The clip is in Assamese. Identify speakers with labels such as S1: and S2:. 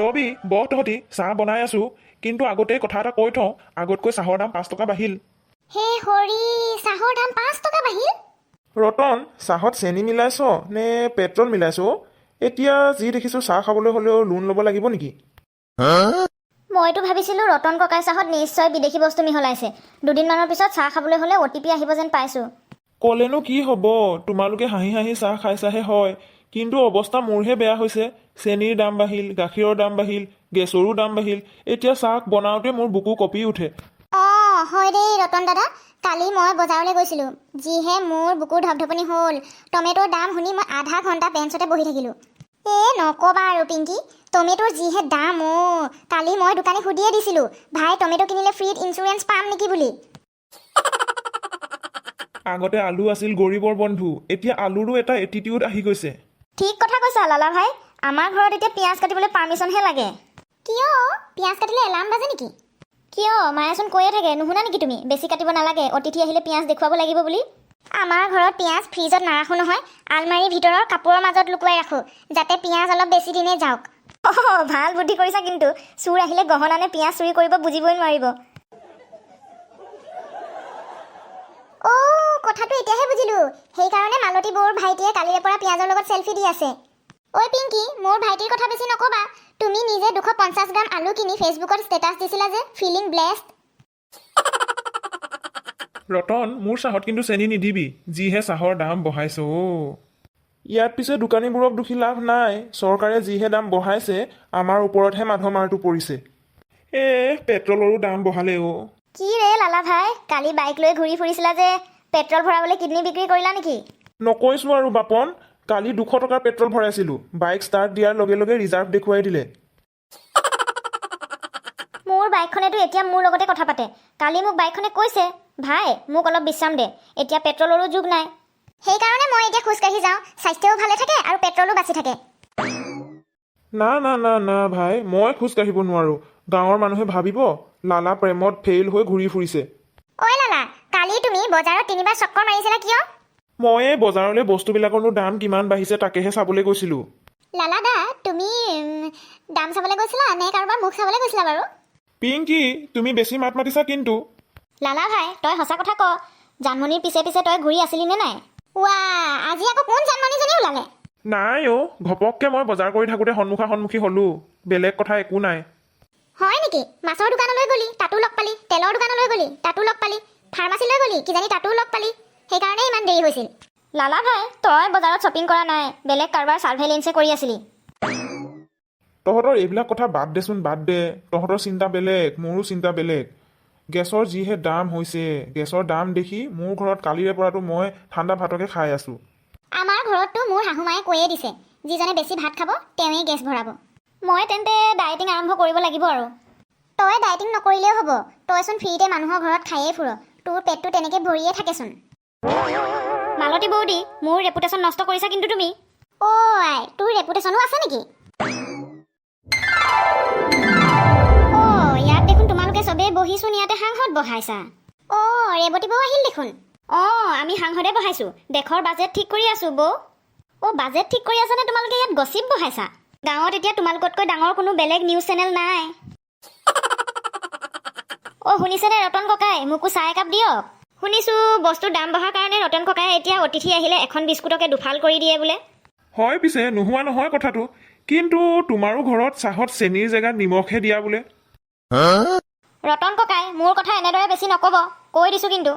S1: ৰবি বৰ তহঁতি চাহ বনাই আছো কিন্তু আগতে কথা এটা কৈ থওঁ আগতকৈ চাহৰ দাম 5 টকা বাঢ়িল
S2: হে হৰি চাহৰ দাম 5 টকা বাঢ়িল
S1: ৰতন চাহত চেনি মিলাইছ নে পেট্ৰল মিলাইছ এতিয়া যি দেখিছো চাহ খাবলৈ হ'লেও লোন ল'ব লাগিব নেকি
S2: মইতো ভাবিছিলোঁ ৰতন ককাই চাহত নিশ্চয় বিদেশী বস্তু মিহলাইছে দুদিনমানৰ পিছত চাহ খাবলৈ হ'লে অ'টিপি আহিব যেন পাইছোঁ
S1: ক'লেনো কি হ'ব তোমালোকে হাঁহি হাঁহি চাহ খাইছাহে হয় কিন্তু অৱস্থা মোৰহে বেয়া হৈছে চেনিৰ দাম বাঢ়িল গাখীৰৰ দাম বাঢ়িল গেছৰো দাম বাঢ়িল এতিয়া চাহ বনাওঁতে মোৰ বুকু কঁপি উঠে
S2: অঁ হয় দেই ৰতন দাদা কালি মই বজাৰলৈ গৈছিলোঁ যিহে মোৰ বুকুৰ ধপধপনি হ'ল টমেটোৰ দাম শুনি মই আধা ঘণ্টা বেঞ্চতে বহি থাকিলোঁ নক'বা আৰু পিংকি টমেটোৰ যিহে দাম কালি মই দোকানীক সুধিয়ে দিছিলোঁ ভাই টমেটো কিনিলে ফ্ৰীত ইঞ্চুৰেঞ্চ পাম নেকি বুলি
S1: আগতে আলু আছিল গৰীবৰ বন্ধু এতিয়া আলুৰো এটা এটিটিউড আহি গৈছে
S2: ঠিক কথা কৈছা লালা ভাই আমাৰ ঘৰত এতিয়া পিঁয়াজ কাটিবলৈ পাৰ্মিশ্যনহে লাগে কিয় পিঁয়াজ কাটিলে এলাৰ্ম বাজে নেকি কিয় মায়েচোন কৈয়ে থাকে নুশুনা নেকি তুমি বেছি কাটিব নালাগে অতিথি আহিলে পিঁয়াজ দেখুৱাব লাগিব বুলি আমাৰ ঘৰত পিঁয়াজ ফ্ৰিজত নাৰাখোঁ নহয় আলমাৰীৰ ভিতৰৰ কাপোৰৰ মাজত লুকুৱাই ৰাখোঁ যাতে পিঁয়াজ অলপ বেছি দিনে যাওক ভাল বুদ্ধি কৰিছা কিন্তু চোৰ আহিলে গহনানে পিঁয়াজ চুৰি কৰিব বুজিবই নোৱাৰিব কথাটো এতিয়াহে বুজিলোঁ সেইকাৰণে মালতী বৌৰ ভাইটিয়ে কালিৰে পৰা পিঁয়াজৰ লগত চেলফি দি আছে ঐ পিংকি মোৰ ভাইটিৰ কথা বেছি নক'বা তুমি নিজে 250 গ্ৰাম আলু কিনি ফেচবুকত ষ্টেটাছ দিছিলা যে ফিলিং ব্লেছড
S1: ৰতন মোৰ চাহত কিন্তু চেনি নিদিবি যিহে চাহৰ দাম বঢ়াইছে ইয়াত পিছে দোকানীবোৰক দুখী লাভ নাই চৰকাৰে যিহে দাম বঢ়াইছে আমাৰ ওপৰতহে মাধমাৰটো পৰিছে পেট্ৰলৰো দাম বঢ়ালে
S2: কি ৰে লালা ভাই কালি বাইক লৈ ঘূৰি ফুৰিছিলা যে পেট্ৰল ভৰাবলৈ কিডনী বিক্ৰী কৰিলা নেকি
S1: নকৈছো আৰু বাপন কালি 200 টকাৰ পেট্ৰল ভৰাইছিলো বাইক ষ্টাৰ্ট দিয়াৰ লগে লগে ৰিজাৰ্ভ দেখুৱাই দিলে
S2: মোৰ বাইকখনেতো এতিয়া মোৰ লগতে কথা পাতে কালি মোক বাইকখনে কৈছে ভাই মোক অলপ বিশ্ৰাম দে এতিয়া পেট্ৰলৰো যুগ নাই সেইকাৰণে মই এতিয়া খোজকাঢ়ি যাওঁ স্বাস্থ্যও ভালে থাকে আৰু পেট্ৰলো বাচি থাকে
S1: না না না না ভাই মই খোজ কাঢ়িব নোৱাৰো গাঁৱৰ মানুহে ভাবিব লালা প্ৰেমত ফেইল হৈ ঘূৰি ফুৰিছে
S2: ঐ লালা কালি তুমি বজাৰত 3বাৰ চক্কৰ মাৰিছিলা কিয়
S1: মই বজাৰলৈ বস্তুবিলাকৰনো দাম কিমান বাঢ়িছে তাকেহে চাবলৈ গৈছিলো
S2: লালা দা তুমি দাম চাবলৈ গৈছিলা নে কাৰোবাৰ মুখ চাবলৈ গৈছিলা বাৰু
S1: পিংকি তুমি বেছি মাত মাতিছা কিন্তু
S2: লালা ভাই তই সঁচা কথা ক জানমণিৰ পিছে পিছে তই ঘূৰি আছিলি নে নাই ৱা আজি আকৌ কোন জানমণিজনী ওলালে
S1: নাই ঘপককে মই বজাৰ কৰি থাকোঁতে সন্মুখী হলো বেলেগ কথা একো নাই
S2: হয় নেকি মাছৰ দোকানলৈ গলি তাতো লগ পালি তেলৰ দোকানলৈ গলি তাতো লগ পালি ফাৰ্মাচীলৈ গলি কিজানি তাতো লগ পালি সেইকাৰণে ইমান দেৰি হৈছিল লালা ভাই তই বজাৰত শ্বপিং কৰা নাই বেলেগ কাৰোবাৰ ছাৰ্ভেইলেন্সে কৰি আছিলি
S1: তহঁতৰ এইবিলাক কথা বাদ দেচোন বাদ দে তহঁতৰ চিন্তা বেলেগ মোৰো চিন্তা বেলেগ গেছৰ যিহে দাম হৈছে গেছৰ দাম দেখি মোৰ ঘৰত কালিৰে পৰাতো মই ঠাণ্ডা ভাতকে খাই আছো
S2: আমাৰ ঘৰততো মোৰ শাহুমায়ে কৈয়ে দিছে যিজনে বেছি ভাত খাব তেওঁৱেই গেছ ভৰাব মই তেন্তে ডায়েটিং আৰম্ভ কৰিব লাগিব আৰু তই ডায়েটিং নকৰিলেও হ'ব তইচোন ফ্ৰীতে মানুহৰ ঘৰত খায়েই ফুৰ তোৰ পেটটো তেনেকৈ ভৰিয়ে থাকেচোন মালতী বৌদি মোৰ ৰেপুটেশ্যন নষ্ট কৰিছা কিন্তু তুমি আই তোৰ ৰেপুটেশ্যনো আছে নেকি ইয়াত দেখোন তোমালোকে চবেই বহিচোন ইয়াতে সাংসদ বহাইছা ৰেৱতী বৌ আহিল দেখোন আমি সাংসদে বহাইছোঁ দেশৰ বাজেট ঠিক কৰি আছোঁ বৌ বাজেট ঠিক কৰি আছানে তোমালোকে ইয়াত গচিপ বহাইছা গাঁৱত এতিয়া তোমালোকতকৈ ডাঙৰ কোনো বেলেগ নিউজ চেনেল নাই শুনিছেনে ৰতন ককাই মোকো চাহ একাপ দিয়ক শুনিছোঁ বস্তুৰ দাম বঢ়াৰ কাৰণে ৰতন ককাই এতিয়া অতিথি আহিলে এখন বিস্কুটকে দুফাল কৰি দিয়ে বোলে
S1: হয় পিছে নোহোৱা নহয় কথাটো কিন্তু তোমাৰো ঘৰত চাহত চেনিৰ জেগাত নিমখহে দিয়া বোলে
S2: ৰতন ককাই মোৰ কথা এনেদৰে বেছি নক'ব কৈ দিছোঁ কিন্তু